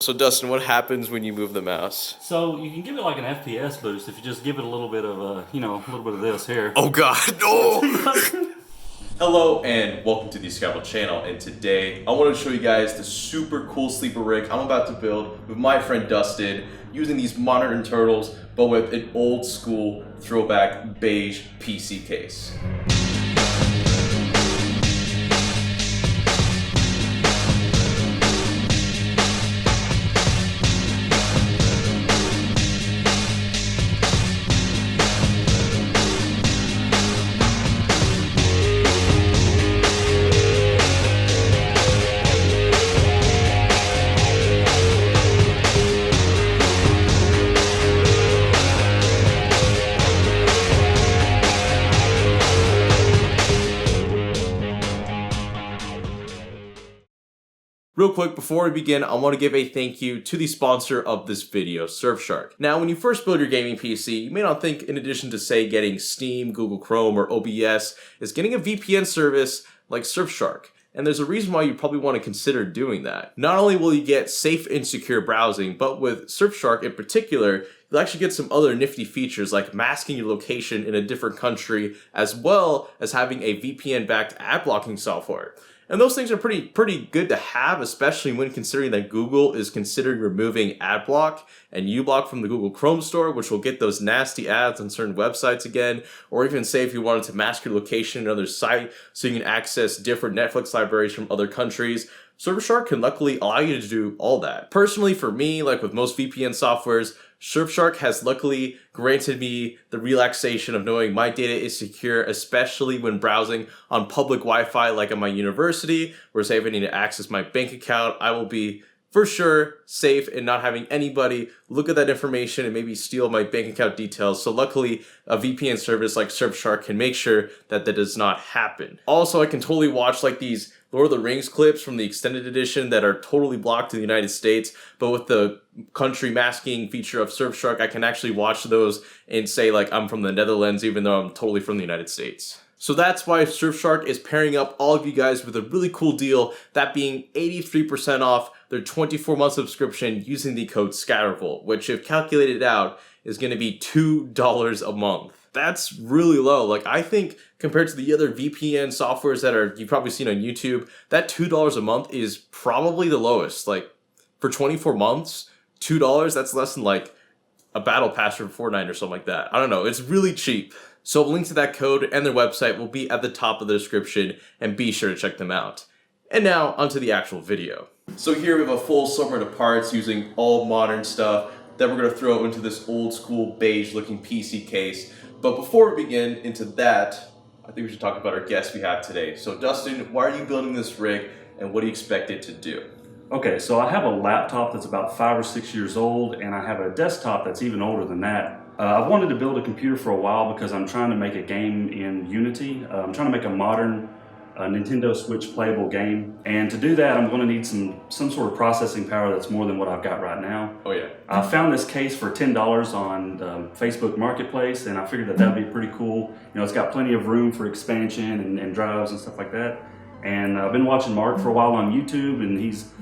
So Dustin, what happens when you move the mouse? So you can give it like an FPS boost if you just give it a little bit of a little bit of this here. Oh God, no! Hello and welcome to the ScatterVolt channel, and today I want to show you guys the super cool sleeper rig I'm about to build with my friend Dustin using these modern turtles but with an old school throwback beige PC case. Real quick, before we begin, I want to give a thank you to the sponsor of this video, Surfshark. Now, when you first build your gaming PC, you may not think in addition to, say, getting Steam, Google Chrome, or OBS, is getting a VPN service like Surfshark. And there's a reason why you probably want to consider doing that. Not only will you get safe and secure browsing, but with Surfshark in particular, you'll actually get some other nifty features like masking your location in a different country, as well as having a VPN-backed ad blocking software. And those things are pretty good to have, especially when considering that Google is considering removing AdBlock and uBlock from the Google Chrome store, which will get those nasty ads on certain websites again, or even say if you wanted to mask your location in another site so you can access different Netflix libraries from other countries. Surfshark can luckily allow you to do all that. Personally, for me, like with most VPN softwares, Surfshark has luckily granted me the relaxation of knowing my data is secure, especially when browsing on public Wi-Fi like at my university, where say if I need to access my bank account, I will be for sure safe and not having anybody look at that information and maybe steal my bank account details. So luckily, a VPN service like Surfshark can make sure that that does not happen. Also, I can totally watch like these Lord of the Rings clips from the extended edition that are totally blocked in the United States, but with the country masking feature of Surfshark, I can actually watch those and say like I'm from the Netherlands even though I'm totally from the United States. So that's why Surfshark is pairing up all of you guys with a really cool deal, that being 83% off their 24-month subscription using the code ScatterVolt, which if calculated out is going to be $2 a month. That's really low. Like I think compared to the other VPN softwares that you've probably seen on YouTube, that $2 a month is probably the lowest. Like for 24 months, $2, that's less than like a battle pass for Fortnite or something like that. I don't know, it's really cheap. So a link to that code and their website will be at the top of the description, and be sure to check them out. And now onto the actual video. So here we have a full assortment of parts using all modern stuff that we're going to throw into this old school beige looking PC case. But before we begin into that, I think we should talk about our guest we have today. So Dustin, why are you building this rig and what do you expect it to do? Okay, so I have a laptop that's about 5 or 6 years old, and I have a desktop that's even older than that. I've wanted to build a computer for a while because I'm trying to make a game in Unity. I'm trying to make a modern Nintendo Switch playable game, and to do that I'm going to need some sort of processing power that's more than what I've got right now. Oh yeah. I found this case for $10 on Facebook Marketplace, and I figured that would be pretty cool. You know, it's got plenty of room for expansion and drives and stuff like that. And I've been watching Mark for a while on YouTube, and he's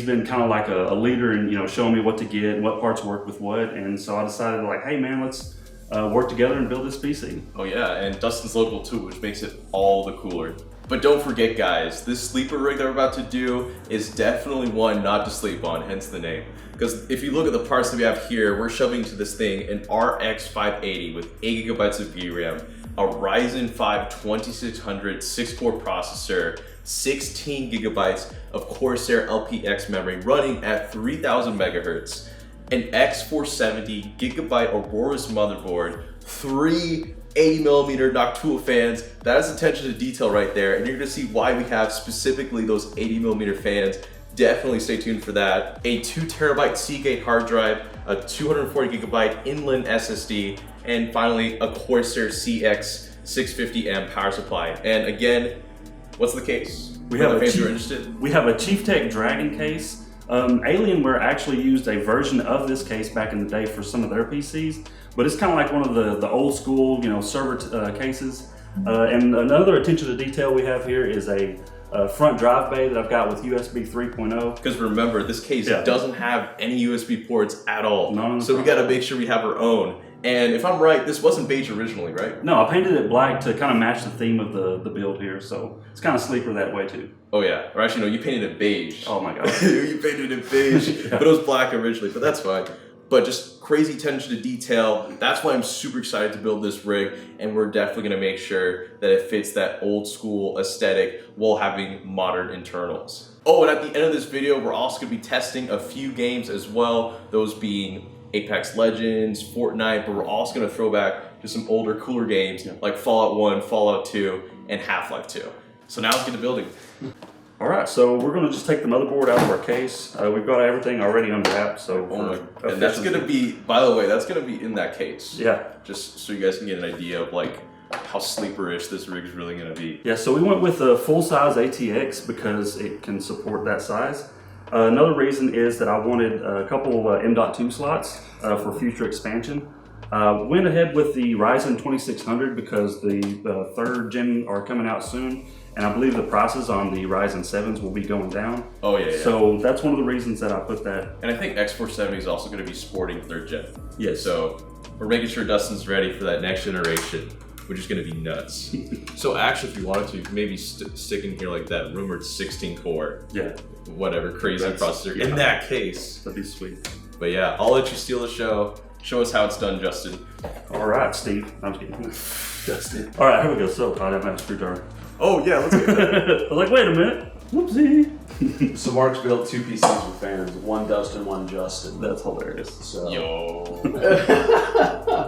been kind of like a leader in showing me what to get and what parts work with what. And so I decided like, hey man, let's work together and build this PC. Oh yeah, and Dustin's local too, which makes it all the cooler. But don't forget guys, this sleeper rig that we're about to do is definitely one not to sleep on, hence the name. Because if you look at the parts that we have here, we're shoving to this thing an RX 580 with 8 GB of VRAM, a Ryzen 5 2600 6-core processor, 16 GB of Corsair LPX memory running at 3000 MHz, an X470 GB Aurora's motherboard, 3 80mm Noctua fans. That is attention to detail right there, and you're gonna see why we have specifically those 80mm fans. Definitely stay tuned for that. A 2TB Seagate hard drive, a 240GB inland SSD, and finally a Corsair CX 650 power supply. And again, what's the case? We have a Chief Tech Dragon case. Alienware actually used a version of this case back in the day for some of their PCs, but it's kind of like one of the old school, server cases. And another attention to detail we have here is a front drive bay that I've got with USB 3.0. Because remember, this case Yeah. doesn't have any USB ports at all. None on the so we front. got to make sure we have our own. And if I'm right, this wasn't beige originally, right? No, I painted it black to kind of match the theme of the build here, so it's kind of sleeper that way too. Oh yeah, or actually no, you painted it beige. Oh my god. You painted it beige, but it was black originally, but that's fine. But just crazy attention to detail. That's why I'm super excited to build this rig, and we're definitely gonna make sure that it fits that old school aesthetic while having modern internals. Oh, and at the end of this video, we're also gonna be testing a few games as well, those being Apex Legends, Fortnite, but we're also gonna throw back to some older, cooler games like Fallout 1, Fallout 2, and Half-Life 2. So now let's get to building. All right, so we're gonna just take the motherboard out of our case. We've got everything already unwrapped, so. And that's gonna be, by the way, that's gonna be in that case. Yeah. Just so you guys can get an idea of like how sleeperish this rig is really gonna be. Yeah, so we went with a full-size ATX because it can support that size. Another reason is that I wanted a couple M.2 slots for future expansion. Went ahead with the Ryzen 2600 because the 3rd gen are coming out soon, and I believe the prices on the Ryzen 7s will be going down. Oh yeah. So that's one of the reasons that I put that. And I think X470 is also gonna be sporting 3rd gen. Yes. So we're making sure Dustin's ready for that next generation, which is gonna be nuts. So actually, if you wanted to, maybe stick in here like that rumored 16 core. Yeah. Whatever crazy processor. Yeah. In that case. That'd be sweet. But yeah, I'll let you steal the show. Show us how it's done, Justin. All right, Steve. I'm just kidding. Dustin. All right, here we go. So I don't have a screwdriver. Oh yeah, let's get that. I was like, wait a minute. Whoopsie. So Mark's built 2 PCs with fans, one Dustin, one Justin. That's hilarious. So Yo.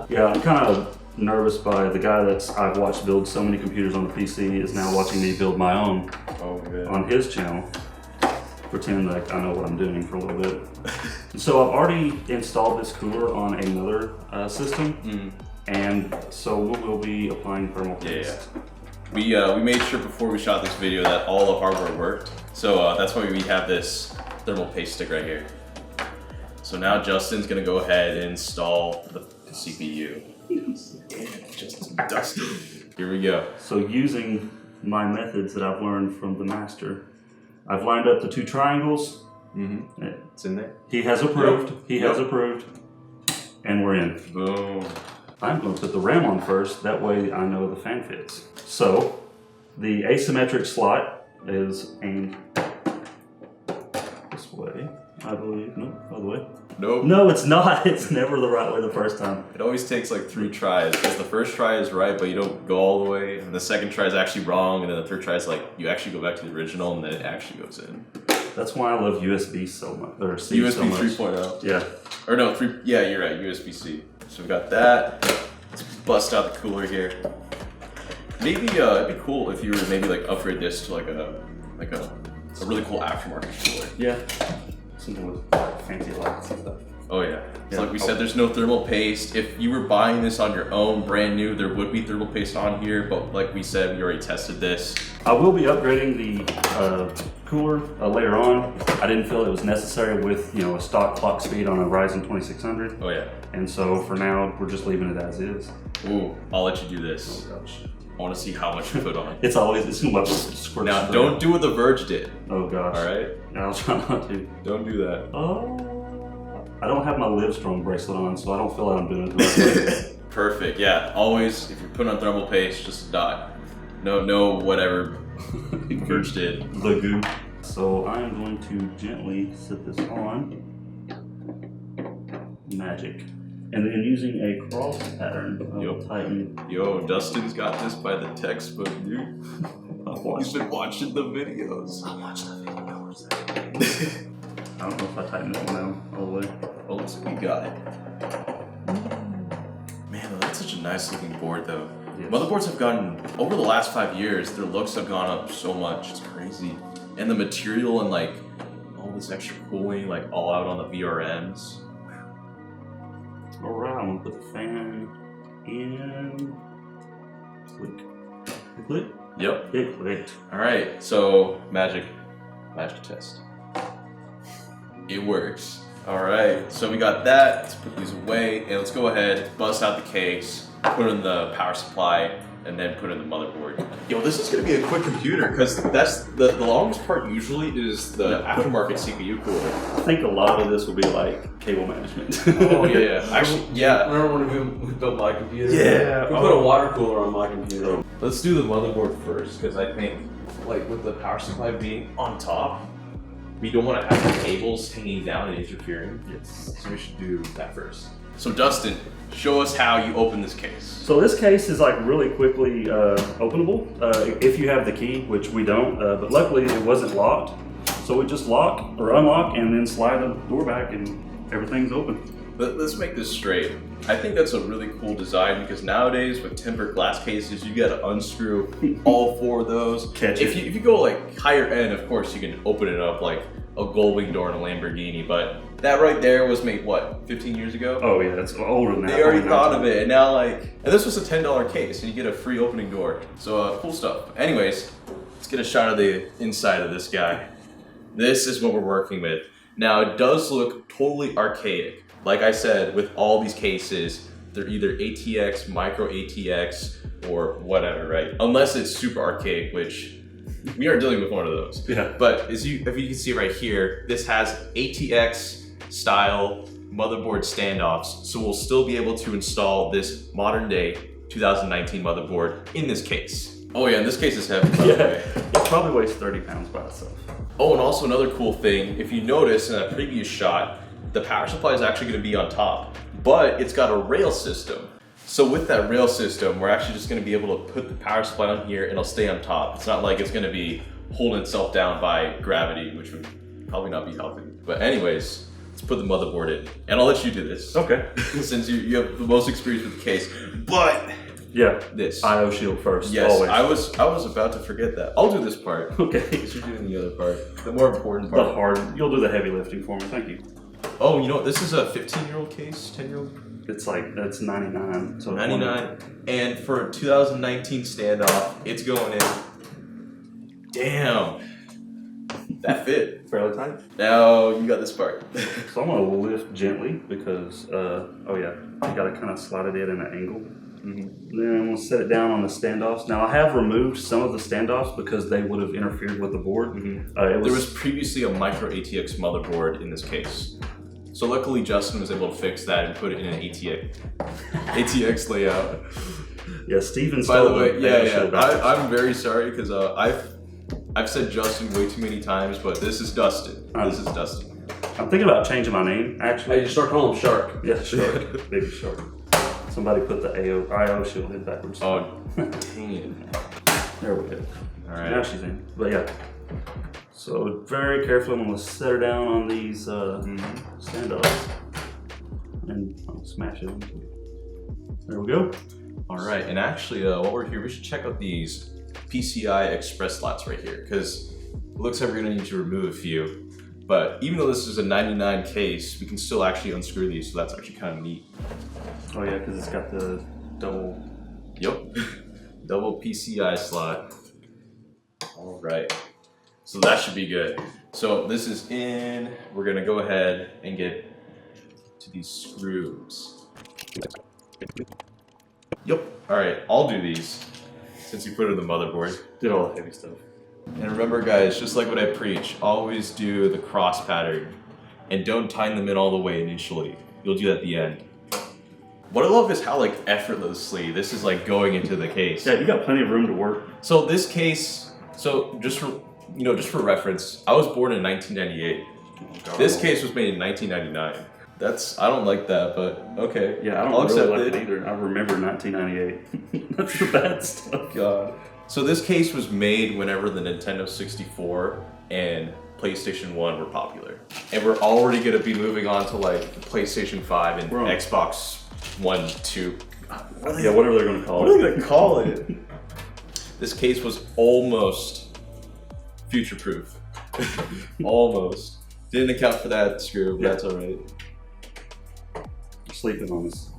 Yeah, I'm kind of nervous by the guy I've watched build so many computers on the PC is now watching me build my own on his channel. Pretend like I know what I'm doing for a little bit. So I've already installed this cooler on another system, and so we'll be applying thermal paste. Yeah. We made sure before we shot this video that all the hardware worked. So that's why we have this thermal paste stick right here. So now Justin's gonna go ahead and install the CPU. Just Dustin. Here we go. So using my methods that I've learned from the master, I've lined up the 2 triangles. It's in there. He has approved. He has approved. And we're in. Boom. I'm going to put the RAM on first. That way I know the fan fits. So the asymmetric slot is aimed this way, I believe. No, other way. Nope. No, it's not. It's never the right way the first time. It always takes like 3 tries, because the first try is right, but you don't go all the way, and the second try is actually wrong, and then the 3rd try is like, you actually go back to the original, and then it actually goes in. That's why I love USB so much, or C USB so much. 3.0. Yeah. Or no, yeah, you're right, USB-C. So we've got that. Let's bust out the cooler here. Maybe it'd be cool if you were to maybe like upgrade this to like a really cool aftermarket cooler. Yeah. Something with fancy lights and stuff. Oh yeah. So like we said, there's no thermal paste. If you were buying this on your own, brand new, there would be thermal paste on here, but like we said, we already tested this. I will be upgrading the cooler later on. I didn't feel it was necessary with a stock clock speed on a Ryzen 2600. Oh yeah. And so for now, we're just leaving it as is. Ooh, I'll let you do this. Oh gosh. I want to see how much you put on. It's what squirts. Now, don't do what the Verge did. Oh gosh. All right. I'll try not to. Don't do that. Oh. I don't have my Livestrong bracelet on, so I don't feel like I'm doing it the right way. Perfect. Yeah. Always, if you're putting on thermal paste, just dot. No, whatever Verge did. The goo. So I'm going to gently set this on. Magic. And then using a cross pattern, I'll tighten. Yo, Dustin's got this by the textbook, dude. He's been watching the videos. I watched the videos. I don't know if I tighten this one down all the way. Well, let's see what we got. Man, that's such a nice looking board though. Yes. Motherboards have gotten, over the last 5 years, their looks have gone up so much. It's crazy. And the material and like all this extra cooling, like all out on the VRMs. Alright, I'm gonna put the fan in. Click. It clicked? Yep. It clicked. Alright, so magic test. It works. Alright, so we got that. Let's put these away and let's go ahead, bust out the case, put in the power supply, and then put in the motherboard. Yo, this is gonna be a quick computer because that's the longest part usually is the aftermarket CPU cooler. I think a lot of this will be like cable management. Oh yeah, actually, yeah. Remember when we built my computer? Yeah. We put a water cooler on my computer. Let's do the motherboard first because I think, like with the power supply being on top, we don't want to have the cables hanging down and interfering. Yes. So we should do that first. So Dustin, show us how you open this case. So this case is like really quickly openable if you have the key, which we don't, but luckily it wasn't locked. So we just lock or unlock and then slide the door back and everything's open. Let's make this straight. I think that's a really cool design because nowadays with tempered glass cases, you gotta unscrew all 4 of those. If you go like higher end, of course you can open it up like a Goldwing door in a Lamborghini, but that right there was made what, 15 years ago? Oh yeah, it's older than that. They already thought of it, and now and this was a $10 case, and you get a free opening door. So cool stuff. Anyways, let's get a shot of the inside of this guy. This is what we're working with. Now it does look totally archaic. Like I said, with all these cases, they're either ATX, micro ATX, or whatever, right? Unless it's super archaic, which we are dealing with one of those. Yeah. But if you can see right here, this has ATX style motherboard standoffs, so we'll still be able to install this modern day 2019 motherboard in this case. Oh yeah, and this case is heavy, by the way. It probably weighs 30 pounds by itself. Oh, and also another cool thing, if you notice in that previous shot, the power supply is actually going to be on top, but it's got a rail system. So with that rail system, we're actually just going to be able to put the power supply on here and it'll stay on top. It's not like it's going to be holding itself down by gravity, which would probably not be healthy. But anyways, let's put the motherboard in. And I'll let you do this. Okay. Since you have the most experience with the case. But yeah, this. IO shield first. Yes, always. I was about to forget that. I'll do this part. Okay. Because you're doing the other part. The more important part. The hard. You'll do the heavy lifting for me. Thank you. Oh, you know what? This is a 15-year-old case, 10-year-old? It's like, that's 99. So 99. And for a 2019 standoff, it's going in. Damn. That fit. Fairly tight. Now you got this part. So I'm gonna lift gently because, oh yeah, you gotta kind of slide it in an angle. Then I'm gonna set it down on the standoffs. Now I have removed some of the standoffs because they would have interfered with the board. There was previously a micro ATX motherboard in this case. So luckily Justin was able to fix that and put it in an ATX layout. Yeah, Steven. By the way, I'm very sorry because I've said Justin way too many times, but this is Dustin. This is Dustin. I'm thinking about changing my name actually. Hey, you start calling him Shark. Yeah, Shark. Baby Shark. Somebody put the IO shield in backwards. Oh, dang it. There we go. All right. Now she's in. But yeah. So very carefully, I'm gonna set her down on these standoffs and I'll smash it. There we go. All right, and actually, while we're here, we should check out these PCI Express slots right here because it looks like we're gonna need to remove a few. But even though this is a 99 case, we can still actually unscrew these, so that's actually kind of neat. Oh yeah, because it's got the double. Yep, double PCI slot. All right. So that should be good. So this is in. We're gonna go ahead and get to these screws. Yep. All right, I'll do these since you put it in the motherboard. Did all the heavy stuff. And remember, guys, just like what I preach, always do the cross pattern and don't tie them in all the way initially. You'll do that at the end. What I love is how like effortlessly this is like going into the case. Yeah, you got plenty of room to work. So this case, so just for reference, I was born in 1998. Oh, this case was made in 1999. I don't like that, but okay. Yeah, I don't I'll really accept like it either. I remember 1998. That's the bad stuff. God. So this case was made whenever the Nintendo 64 and PlayStation 1 were popular. And we're already gonna be moving on to like PlayStation 5 and Xbox 1, 2. Yeah, whatever they're gonna call it. What are they gonna call it? This case was almost future-proof. Almost. Didn't account for that screw, but that's alright. Sleeping on this.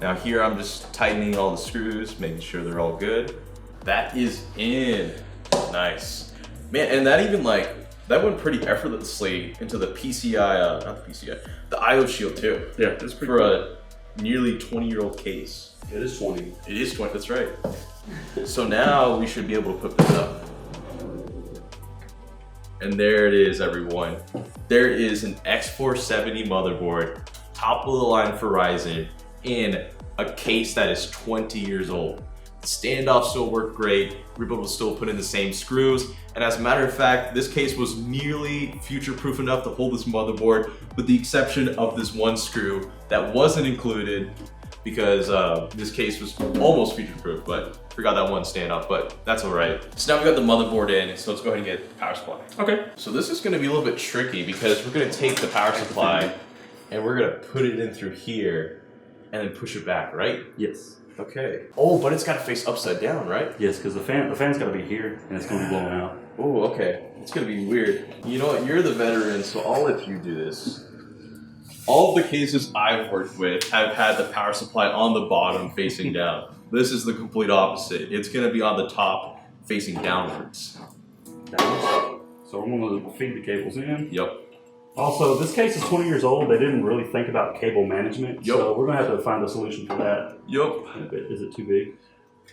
Now here I'm just tightening all the screws, making sure they're all good. That is in. Nice. Man, and that even that went pretty effortlessly into the PCI, not the PCI, the IO shield too. Yeah, it's pretty for cool. nearly 20-year-old case. It is 20. It is 20, that's right. So now we should be able to put this up. And there it is, everyone. There is an X470 motherboard, top of the line for Ryzen, in a case that is 20 years old. The standoff still worked great. We were able to still put in the same screws. And as a matter of fact, this case was nearly future-proof enough to hold this motherboard, with the exception of this one screw that wasn't included because this case was almost future-proof, but forgot that one standoff, but that's all right. So now we got the motherboard in, so let's go ahead and get the power supply. Okay. So this is gonna be a little bit tricky because we're gonna take the power supply and we're gonna put it in through here and then push it back, right? Yes. Okay. Oh, but it's gotta face upside down, right? Yes, because the fan's got to be here, and it's going to be blowing out. Oh, okay. It's gonna be weird. You know what, you're the veteran, so I'll let you do this. All of the cases I've worked with have had the power supply on the bottom facing down. This is the complete opposite. It's gonna be on the top facing downwards. So I'm going to feed the cables in. Yep. Also, this case is 20 years old. They didn't really think about cable management, Yep. so we're going to have to find a solution for that. Yep. Is it too big?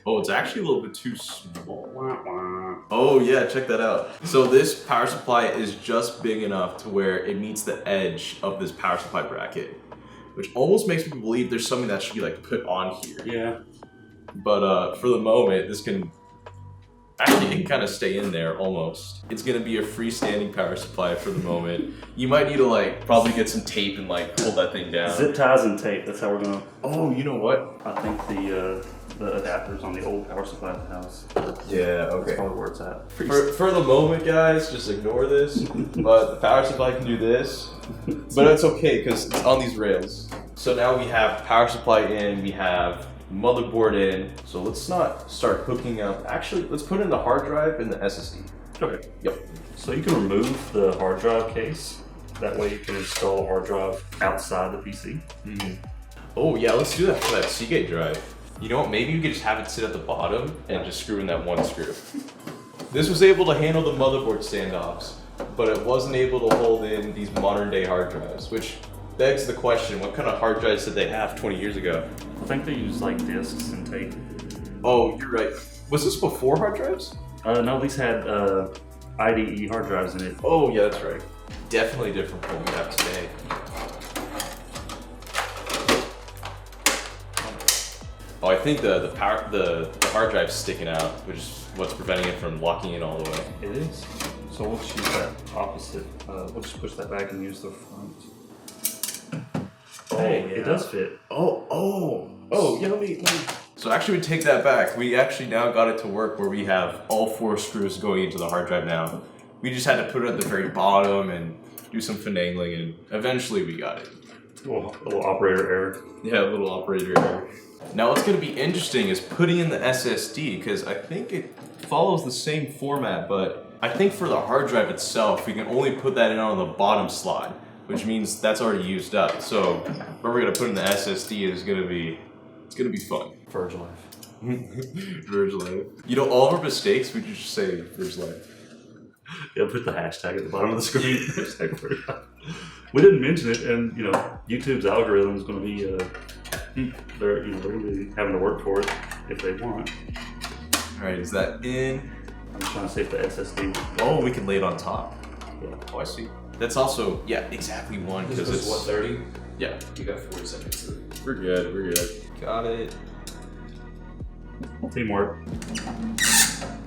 Oh, it's actually a little bit too small. Wah, wah. Oh yeah, check that out. So this power supply is just big enough to where it meets the edge of this power supply bracket, which almost makes me believe there's something that should be like put on here. Yeah. But for the moment, this can actually, it can kind of stay in there almost. It's gonna be a freestanding power supply for the moment. You might need to like probably get some tape and like hold that thing down. Zip ties and tape. That's how we're going to. Oh, you know what? I think the adapters on the old power supply at the house. Yeah, That's okay. probably where it's at. For the moment, guys, just ignore this. But the power supply can do this. But it's okay because it's on these rails. So now we have power supply in, we have motherboard in. So let's not start hooking up. Actually, let's put in the hard drive and the SSD. Okay. Yep. So you can remove the hard drive case. That way you can install a hard drive outside the PC. Oh yeah, let's do that for that Seagate drive. You know what, maybe we could just have it sit at the bottom and just screw in that one screw. This was able to handle the motherboard standoffs, but it wasn't able to hold in these modern day hard drives, which begs the question, what kind of hard drives did they have 20 years ago? I think they use like discs and tape. Oh, you're right. Was this before hard drives? No, these had IDE hard drives in it. Oh yeah, that's right. Definitely different from what we have today. Oh, I think the hard drive's sticking out, which is what's preventing it from locking in all the way. It is. So we'll just use that opposite. We'll just push that back and use the front. Hey, yeah. it does fit. Oh, yeah, let me. So actually we take that back. We actually now got it to work where we have all 4 screws going into the hard drive now. We just had to put it at the very bottom and do some finagling, and eventually we got it. A little operator error. Yeah, a little operator error. Now what's going to be interesting is putting in the SSD, because I think it follows the same format, but I think for the hard drive itself, we can only put that in on the bottom slot, which means that's already used up. So where we're going to put in the SSD is going to be, it's going to be fun. Verge life. Verge life. You know, all of our mistakes, we just say Verge life. Yeah, put the hashtag at the bottom of the screen. Hashtag Verge life. We didn't mention it, and you know, YouTube's algorithm is going to be they're going to be having to work for it if they want. All right, is that in? I'm trying to see if the SSD. Oh, we can lay it on top. Yeah. Oh, I see. That's also, yeah, exactly one, This because was it's what, 30? Yeah, You got 40 seconds. we're good. We're good. Got it. Teamwork.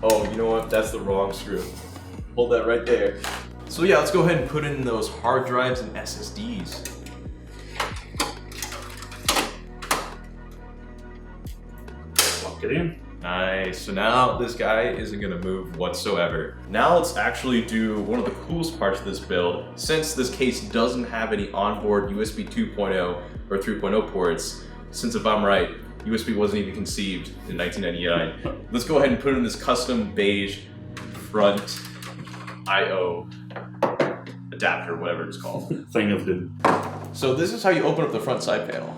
Oh, you know what? That's the wrong screw. Hold that right there. So yeah, let's go ahead and put in those hard drives and SSDs. Lock it in. Nice. So now this guy isn't gonna move whatsoever. Now let's actually do one of the coolest parts of this build. Since this case doesn't have any onboard USB 2.0 or 3.0 ports, since if I'm right, USB wasn't even conceived in 1999. Let's go ahead and put in this custom beige front I/O adapter, whatever it's called. Thing of doom. So this is how you open up the front side panel.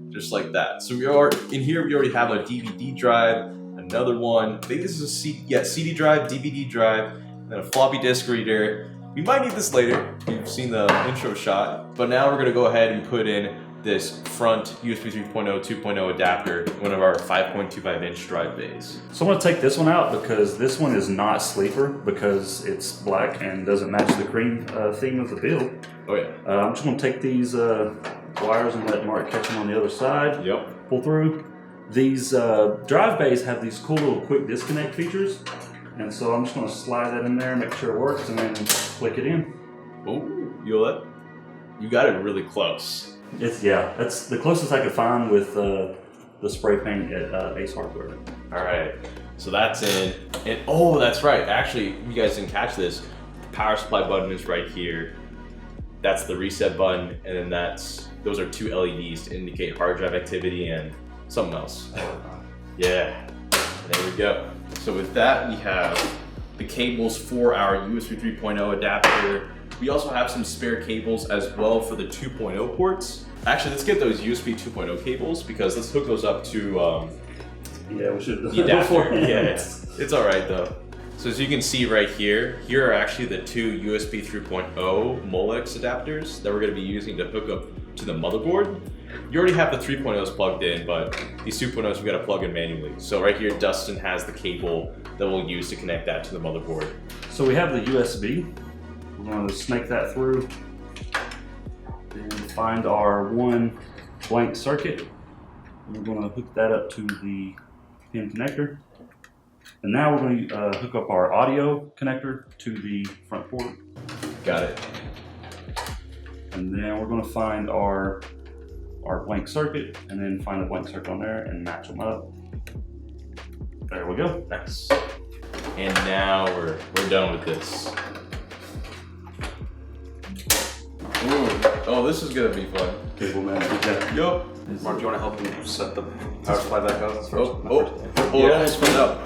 Just like that. So we are in here. We already have a DVD drive, another one. I think this is a CD drive, DVD drive, and then a floppy disk reader. We might need this later. You've seen the intro shot, but now we're gonna go ahead and put in this front USB 3.0 2.0 adapter in one of our 5.25 inch drive bays. So I'm gonna take this one out because this one is not sleeper because it's black and doesn't match the cream theme of the build. Oh yeah. I'm just gonna take these wires and let Mark catch them on the other side. Yep. Pull through. These drive bays have these cool little quick disconnect features. And so I'm just gonna slide that in there, make sure it works, and then click it in. Oh, you got it really close. That's the closest I could find with the spray paint at Ace Hardware. All right, so that's in, and oh, that's right. Actually, you guys didn't catch this. The power supply button is right here. That's the reset button, and then those are 2 LEDs to indicate hard drive activity and something else. Yeah, there we go. So with that, we have the cables for our USB 3.0 adapter. We also have some spare cables as well for the 2.0 ports. Actually, let's get those USB 2.0 cables because let's hook those up to Yeah, we should. the adapter. Yeah, it's all right though. So as you can see right here are actually the 2 USB 3.0 Molex adapters that we're going to be using to hook up to the motherboard. You already have the 3.0s plugged in, but these 2.0s we got to plug in manually. So right here, Dustin has the cable that we'll use to connect that to the motherboard. So we have the USB. We're going to snake that through and find our one blank circuit. We're going to hook that up to the pin connector. And now we're going to hook up our audio connector to the front port. Got it. And then we're going to find our blank circuit and then find a blank circuit on there and match them up. There we go. Nice. And now we're done with this. Ooh. Oh, this is gonna be fun. Cable match. Yup. Mark, do you want to help me set the power supply back up? It almost went up.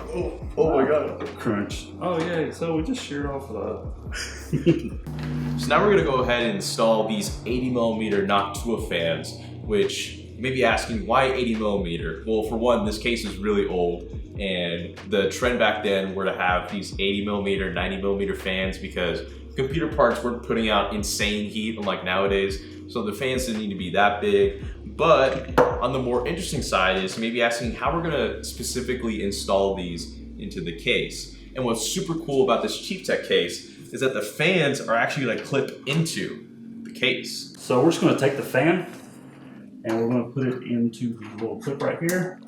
Oh my god. Crunch. Oh yeah, so we just sheared off the... So now we're gonna go ahead and install these 80mm Noctua fans, which you may be asking, why 80mm? Well, for one, this case is really old, and the trend back then were to have these 80mm, 90mm fans because computer parts weren't putting out insane heat unlike nowadays, so the fans didn't need to be that big. But on the more interesting side is maybe asking how we're gonna specifically install these into the case. And what's super cool about this Cheap Tech case is that the fans are actually gonna clip into the case. So we're just going to take the fan and we're going to put it into the little clip right here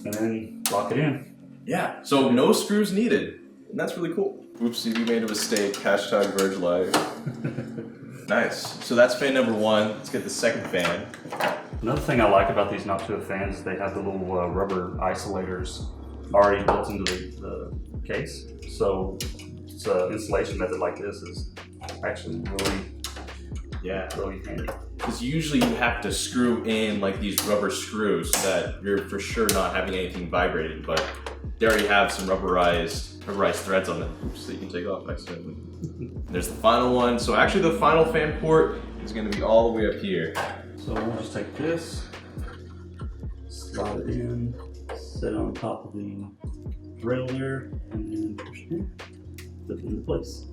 and then lock it in. Yeah, so no screws needed, and that's really cool. Oopsie, we made a mistake, hashtag Verge Live. Nice, so that's fan number 1. Let's get the second fan. Another thing I like about these Noctua fans is they have the little rubber isolators already built into the case. So it's an installation method like this is actually really handy. Because usually you have to screw in like these rubber screws so that you're for sure not having anything vibrating, but they already have some rubberized threads on them. Oops, that you can take off accidentally. There's the final one. So actually the final fan port is going to be all the way up here. So we'll just take this, slide it in, set it on top of the rail there, and then push it in, flip it into place.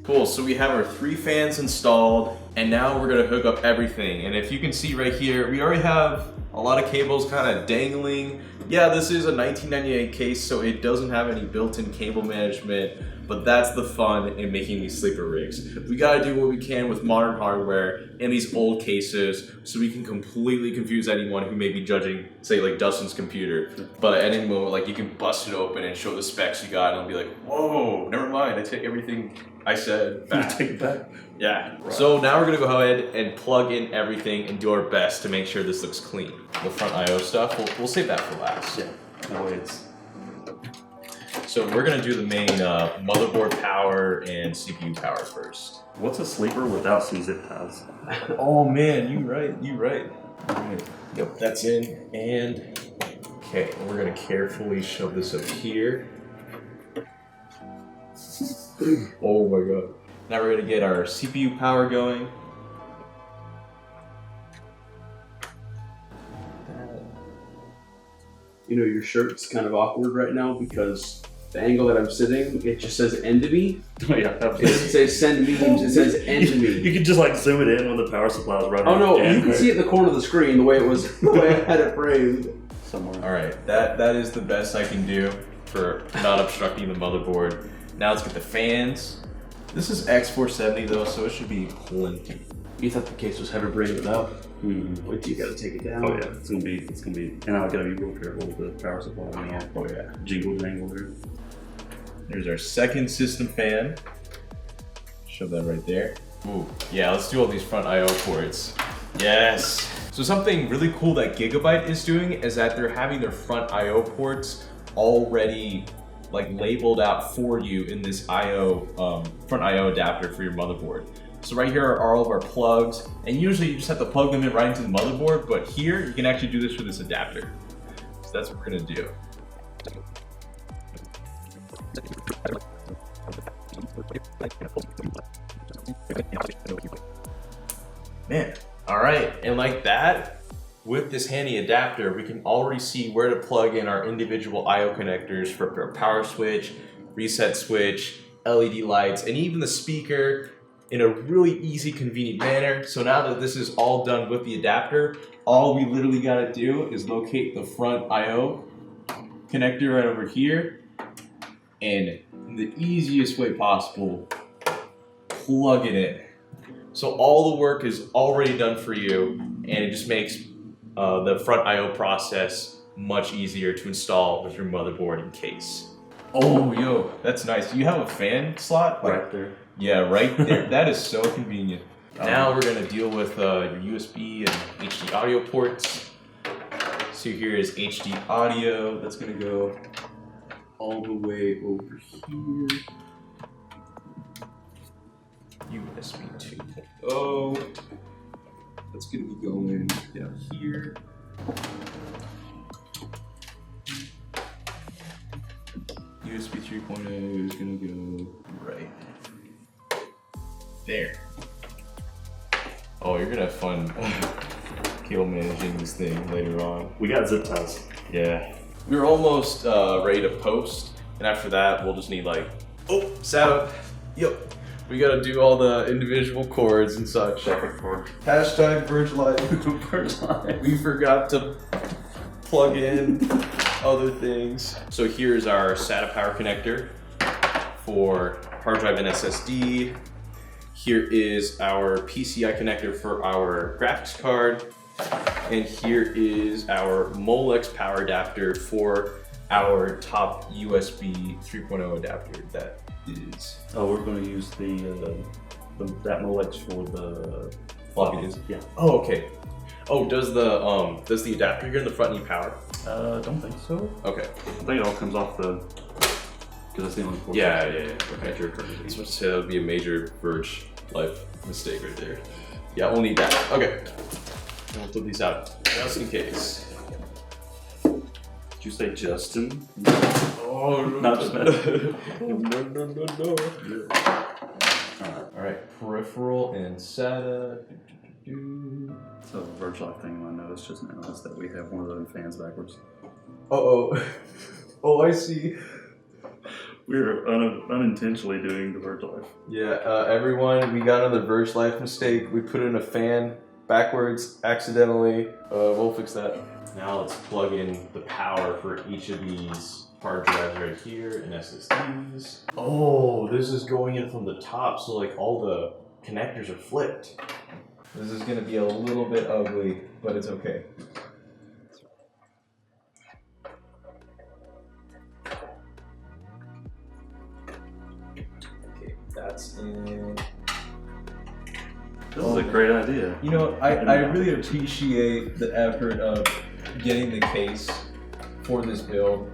Cool, so we have our 3 fans installed, and now we're gonna hook up everything. And if you can see right here, we already have a lot of cables kind of dangling. Yeah, this is a 1998 case, so it doesn't have any built-in cable management, but that's the fun in making these sleeper rigs. We gotta do what we can with modern hardware in these old cases so we can completely confuse anyone who may be judging, say like Dustin's computer. But at any moment, like you can bust it open and show the specs you got and it'll be like, whoa, never mind, I take everything I said back. Take it back. Yeah. Right. So now we're gonna go ahead and plug in everything and do our best to make sure this looks clean. The front I/O stuff, we'll save that for last. Yeah. That way it's... So we're gonna do the main motherboard power and CPU power first. What's a sleeper without some zip ties? Oh man, you right. Alright. Yep, that's in. And okay, we're gonna carefully shove this up here. Oh my god. Now we're gonna get our CPU power going. You know, your shirt's kind of awkward right now because the angle that I'm sitting, it just says end to me. Oh yeah, It doesn't say send memes, it says end to me. You could just like zoom it in when the power supply is running. Oh no, you can see it in the corner of the screen the way it was, the way I had it framed. Somewhere. All right, that is the best I can do for not obstructing the motherboard. Now let's get the fans. This is X470 though, so it should be plenty. You thought the case was heavy brain without? Mm-hmm. Wait till you gotta take it down. Oh yeah, it's gonna be, and I gotta be real careful with the power supply. Oh yeah. Jingle jangle there. There's our second system fan. Shove that right there. Ooh, yeah, let's do all these front I/O ports. Yes. So something really cool that Gigabyte is doing is that they're having their front I/O ports already like labeled out for you in this front I/O adapter for your motherboard. So right here are all of our plugs, and usually you just have to plug them in right into the motherboard, but here you can actually do this with this adapter. So that's what we're gonna do. Man, all right, and like that, with this handy adapter, we can already see where to plug in our individual I/O connectors for our power switch, reset switch, LED lights, and even the speaker in a really easy, convenient manner. So now that this is all done with the adapter, all we literally gotta do is locate the front I/O connector right over here, and in the easiest way possible, plug it in. So all the work is already done for you, and it just makes the front I/O process much easier to install with your motherboard and case. Oh, yo, that's nice. Do you have a fan slot? Right there. Yeah, right there. That is so convenient. Now we're gonna deal with your USB and HD audio ports. So here is HD audio. That's gonna go all the way over here. USB 2.0. That's gonna be going down here. USB 3.0 is gonna go right there. Oh, you're gonna have fun cable managing this thing later on. We got zip ties. Yeah. We're almost ready to post, and after that, we'll just need like, oh, SATA. Yep. We gotta do all the individual cords and such. Hashtag Verge Life. Verge Life. We forgot to plug in other things. So here's our SATA power connector for hard drive and SSD. Here is our PCI connector for our graphics card. And here is our Molex power adapter for our top USB 3.0 adapter. That is. Oh, we're going to use that Molex for the Floppy disk. Yeah. Oh, okay. Oh, does the adapter here in the front need power? Don't think so. Okay. I think it all comes off the, because that's the only port. Yeah. Okay. That you're I was about to say that would be a major Verge Life mistake right there. Yeah, we'll need that. Okay. And we'll flip these out just in case. Did you say Justin? Oh, no. Not just No. All right. Peripheral and SATA. So the Verge Life thing I noticed just now is that we have one of those fans backwards. Uh-oh. Oh, I see. We're unintentionally doing the Verge Life. Yeah, everyone, we got another Verge Life mistake. We put in a fan backwards accidentally. We'll fix that. Now let's plug in the power for each of these hard drives right here and SSDs. Oh, this is going in from the top, so like all the connectors are flipped. This is gonna be a little bit ugly, but it's okay. Okay, that's in. This is a great idea. You know, I really appreciate the effort of getting the case for this build.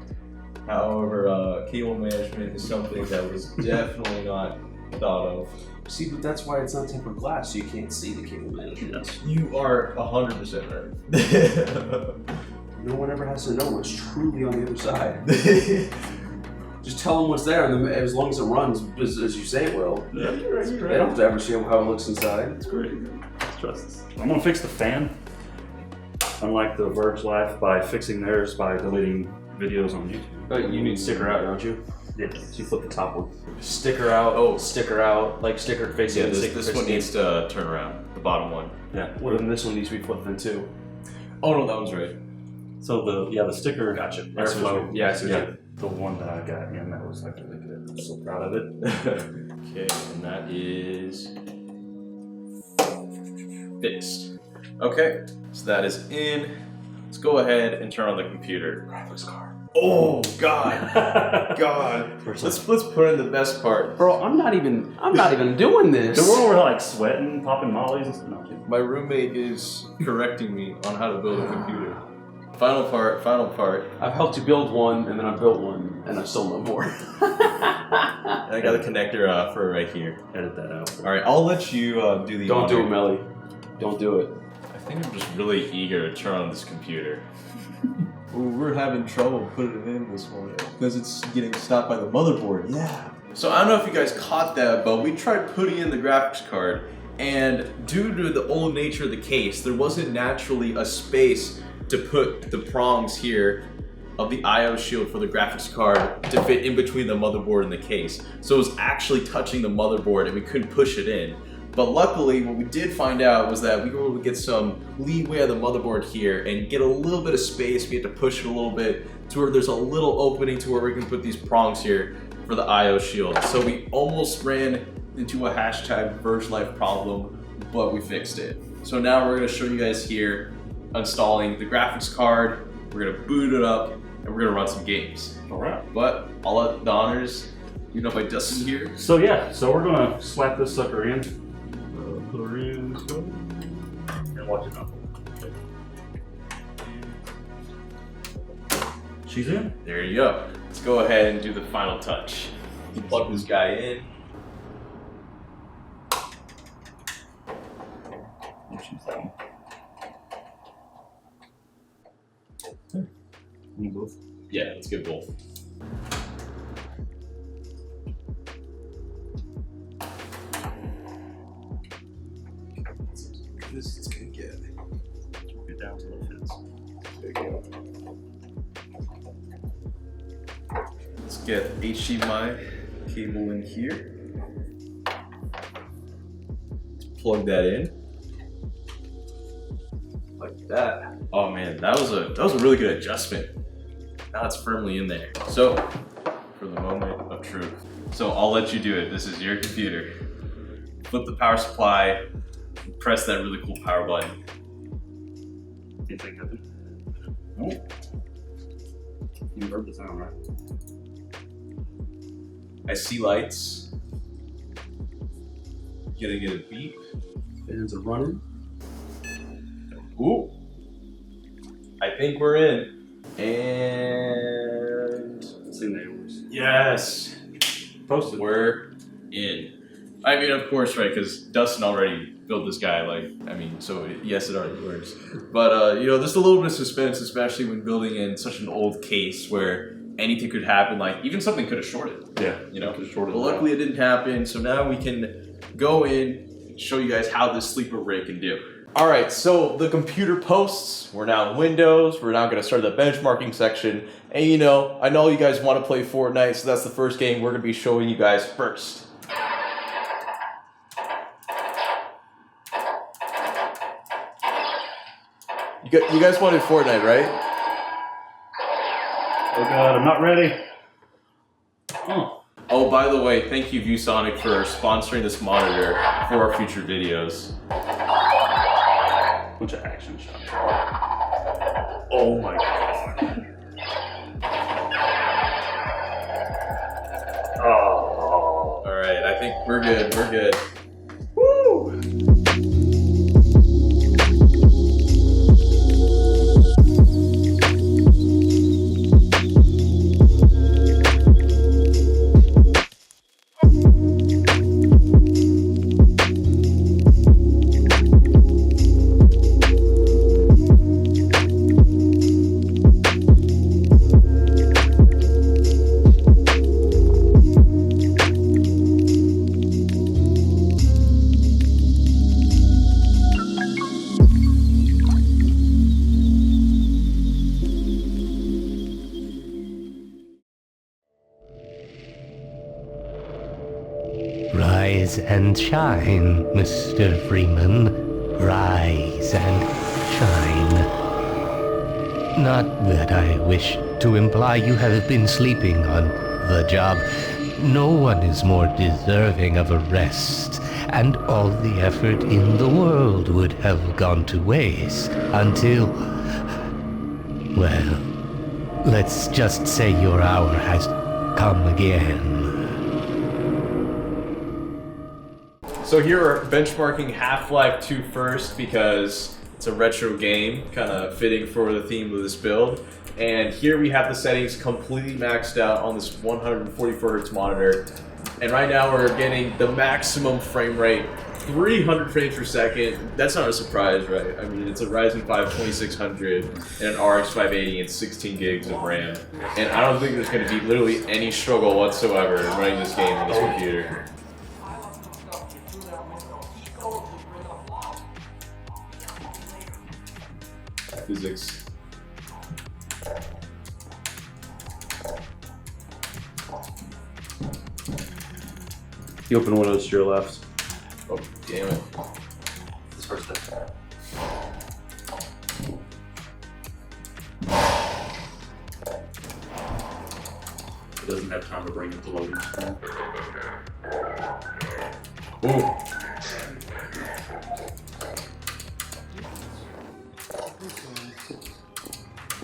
However, cable management is something that was definitely not thought of. See, but that's why it's not tempered glass, so you can't see the cable management. You are 100% right. No one ever has to know what's truly on the other side. Just tell them what's there, and as long as it runs as you say it will. Yeah, you're right. They don't have to ever see how it looks inside. It's great. Trust us. I'm gonna fix the fan. Unlike the Verge Life, by fixing theirs by deleting videos on YouTube. But you need to stick her out, don't you? Yeah, so you flip the top one. Sticker out. Oh, sticker out. Like sticker facing. Yeah, in, sticker this one facing needs to turn around. The bottom one. Yeah. in. What? And this one needs to be flipped in too. Oh no, that one's right. So the sticker. Gotcha. Airflow. Yeah, I see what Yeah. you did. The one that I got in, that was like really good. I'm so proud of it. Okay, and that is fixed. Okay, so that is in. Let's go ahead and turn on the computer. Graphics card. Oh God, God. Let's put in the best part. Bro, I'm not even doing this. The world were like sweating, popping mollies and stuff. No, I'm kidding. My roommate is correcting me on how to build a computer. Final part, final part. I've helped you build one, and then I built one, and I still know more. And I got the connector for right here. Edit that out. All right, I'll let you do the. Don't do it, honor. Melly. Don't do it. I think I'm just really eager to turn on this computer. Ooh, we're having trouble putting it in this one because it's getting stopped by the motherboard. Yeah. So I don't know if you guys caught that, but we tried putting in the graphics card, and due to the old nature of the case, there wasn't naturally a space to put the prongs here of the I/O shield for the graphics card to fit in between the motherboard and the case. So it was actually touching the motherboard and we couldn't push it in. But luckily, what we did find out was that we were able to get some leeway on the motherboard here and get a little bit of space. We had to push it a little bit to where there's a little opening to where we can put these prongs here for the I/O shield. So we almost ran into a hashtag Verge Life problem, but we fixed it. So now we're gonna show you guys here installing the graphics card. We're gonna boot it up and we're gonna run some games. All right. But I'll let the honors, you know, by Dustin here. So yeah, so we're gonna slap this sucker in. Put her in, and watch it now. She's in. There you go. Let's go ahead and do the final touch. You plug this guy in. And she's in. You both. Yeah, let's get both. This is gonna get. Get down to the fence. There you go. Let's get HDMI cable in here. Let's plug that in. Like that. Oh man, that was a really good adjustment. Now it's firmly in there. So, for the moment of truth. So I'll let you do it. This is your computer. Flip the power supply, press that really cool power button. Anything happen? Nope. You heard the sound, right? I see lights. Gonna get a beep. Fans are running. Ooh. I think we're in. And It's in there. Yours. yes, Posted. we're in. I mean, of course, right? Because Dustin already built this guy. Like, I mean, so yes, it already works. But you know, there's a little bit of suspense, especially when building in such an old case where anything could happen. Like, even something could have shorted. Yeah. You know. Could've shorted But it out. luckily, it didn't happen. So now we can go in, show you guys how this sleeper rig can do. All right, so the computer posts, we're now in Windows, we're now gonna start the benchmarking section. And you know, I know you guys wanna play Fortnite, so that's the first game we're gonna be showing you guys first. You guys wanted Fortnite, right? Oh god, I'm not ready. Oh. Oh, by the way, thank you ViewSonic for sponsoring this monitor for our future videos. Bunch of action shots. Oh my god. Oh. All right, I think we're good, we're good. and shine, Mr. Freeman. Rise and shine. Not that I wish to imply you have been sleeping on the job. No one is more deserving of a rest, and all the effort in the world would have gone to waste until... well, let's just say your hour has come again. So here we're benchmarking Half-Life 2 first because it's a retro game, kind of fitting for the theme of this build. And here we have the settings completely maxed out on this 144 Hz monitor. And right now we're getting the maximum frame rate, 300 frames per second. That's not a surprise, right? I mean, it's a Ryzen 5 2600 and an RX 580 and 16 gigs of RAM. And I don't think there's going to be literally any struggle whatsoever running this game on this computer. Physics. You open windows to your left. Oh, damn it. This first step. It doesn't have time to bring up the loading screen. Ooh.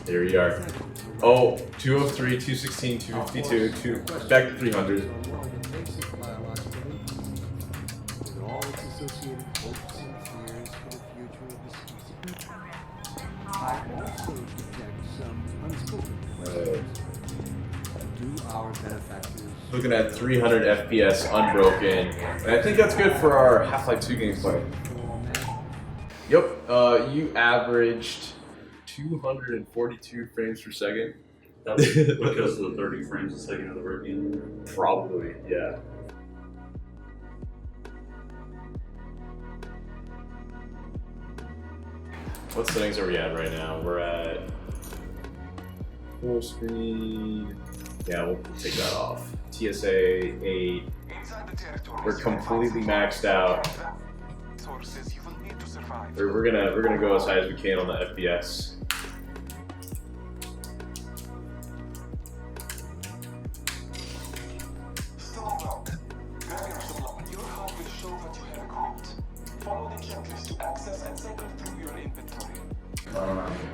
There we are. Oh, 203, 216, 252, back to 300. Looking at 300 FPS unbroken, and I think that's good for our Half-Life 2 gameplay. Yep, you averaged 242 frames per second. That's because of the 30 frames a second of the working. Probably, yeah. What settings are we at right now? We're at full screen. Yeah, we'll take that off. TSA 8. We're completely maxed out. We're gonna go as high as we can on the FPS.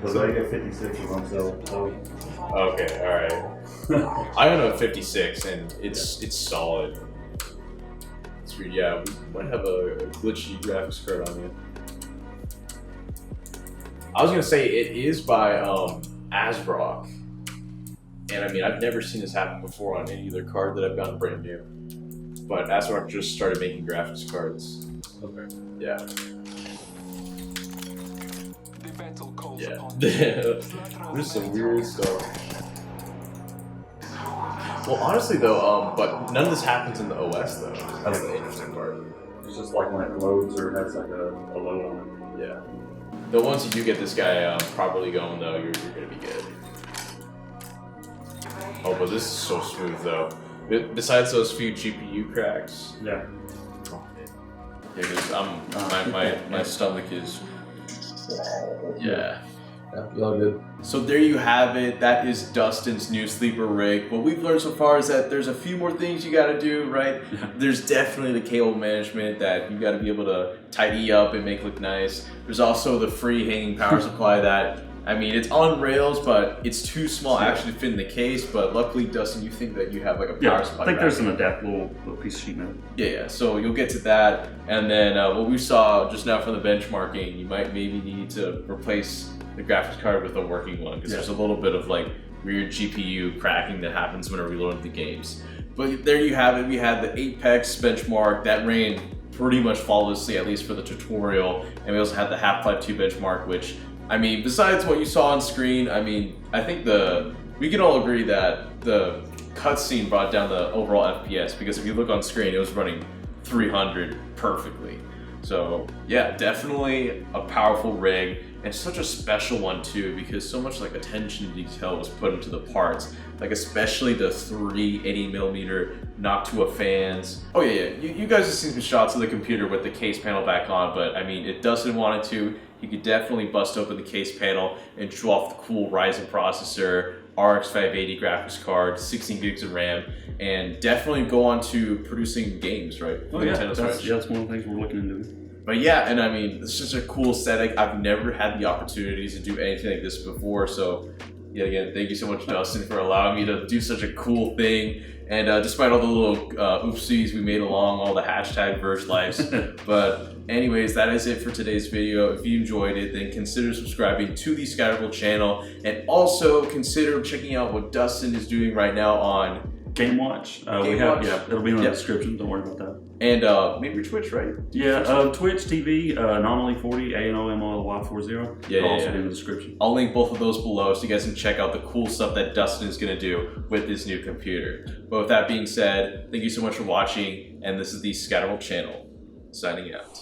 So I get 56 of them, so. Okay, alright. I own a 56 and it's solid. It's weird, yeah, we might have a glitchy graphics card on you. I was gonna say it is by Asbrock. And I mean, I've never seen this happen before on any other card that I've gotten brand new. But Asbrock just started making graphics cards. Okay. Yeah. Yeah. There's some weird stuff. Well, honestly though, but none of this happens in the OS though. That's the interesting part. It's just like when it loads or has like a load on it. Yeah. Though once you do get this guy properly going though, you're gonna be good. Oh, but this is so smooth though. Besides those few GPU cracks. Yeah. Yeah, because my stomach is. Yeah. Yeah, all good. So there you have it. That is Dustin's new sleeper rig. What we've learned so far is that there's a few more things you gotta do, right? There's definitely the cable management that you gotta be able to tidy up and make look nice. There's also the free hanging power supply that, I mean, it's on rails, but it's too small actually to fit in the case. But luckily, Dustin, you think that you have like a power supply. I think there's an adaptable little piece of sheet metal. Yeah. So you'll get to that, and then what we saw just now from the benchmarking, you might maybe need to replace the graphics card with a working one because there's a little bit of like weird GPU cracking that happens whenever we load the games. But there you have it. We had the Apex benchmark that ran pretty much flawlessly, at least for the tutorial, and we also had the Half-Life 2 benchmark, which, I mean, besides what you saw on screen, I mean, I think we can all agree that the cutscene brought down the overall FPS because if you look on screen, it was running 300 perfectly. So yeah, definitely a powerful rig, and such a special one too, because so much like attention to detail was put into the parts, like especially the 3 80mm Noctua fans. Oh yeah, you guys have seen some shots of the computer with the case panel back on, but I mean, if Dustin wanted to, he could definitely bust open the case panel and show off the cool Ryzen processor, RX 580 graphics card, 16 gigs of RAM, and definitely go on to producing games, right? Oh yeah, that's one of the things we're looking into. But yeah, and I mean, it's just a cool aesthetic. I've never had the opportunities to do anything like this before, so yeah, again, thank you so much, Dustin, for allowing me to do such a cool thing. And despite all the little oopsies we made along all the hashtag Verge lives. But anyways, that is it for today's video. If you enjoyed it, then consider subscribing to the ScatterVolt channel, and also consider checking out what Dustin is doing right now on Game Watch. Watch. Yeah, it'll be in the description. Don't worry about that. And maybe your Twitch, right? Yeah, Twitch TV, Anomaly40, ANOMALY40. Yeah, It'll also yeah. be in the description. I'll link both of those below so you guys can check out the cool stuff that Dustin is going to do with his new computer. But with that being said, thank you so much for watching, and this is the ScatterVolt channel, signing out.